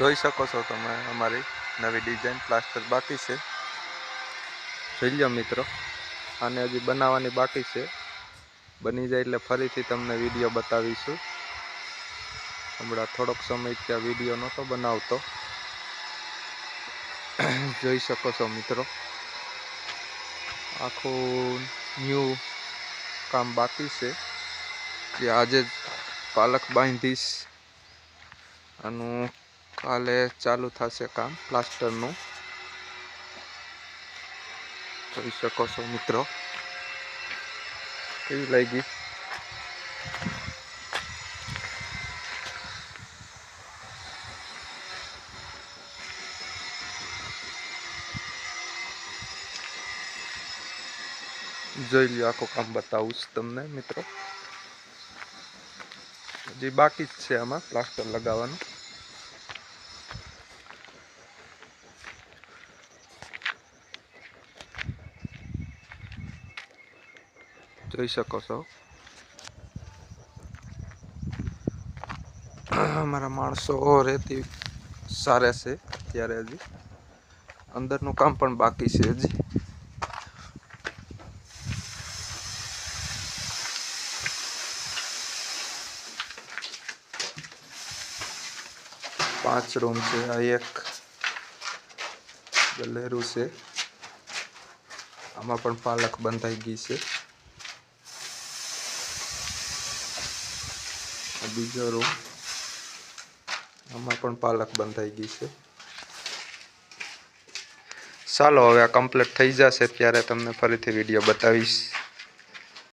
જોઈ શકો છો તમે અમારી નવી ડિઝાઇન પ્લાસ્ટર બાકી છે, જોઈ લો મિત્રો. આને હજી બનાવવાની બાકી છે, બની જાય એટલે ફરીથી તમને વિડીયો બતાવીશું. હમણાં થોડોક સમય ત્યાં વિડીયો નહોતો બનાવતો, જોઈ શકો છો મિત્રો. આખું ન્યૂ કામ બાકી છે, જે આજે જ પાલખ બાંધીશ. આનું કાલે ચાલુ થશે કામ પ્લાસ્ટરનું, જોઈ શકો છો મિત્રો. કેવી લાગી? જોઈ લો, આખું કામ બતાવું તમને મિત્રો. હજી બાકી જ છે આમાં પ્લાસ્ટર લગાવવાનું. જોઈ શકો છો અમારા માણસો રેતી સારે છે ત્યારે. હજી અંદરનું કામ પણ બાકી છે. હજી 5 રૂમ છે. આ એક ગલેરું છે, આમાં પણ પાલખ બંધાઈ ગઈ છે. બીજો રૂમ, આમાં પણ પાલખ બંધાઈ ગઈ છે. ચાલો હવે આ કમ્પ્લીટ થઈ જશે ત્યારે તમને ફરીથી વિડીયો બતાવીશ.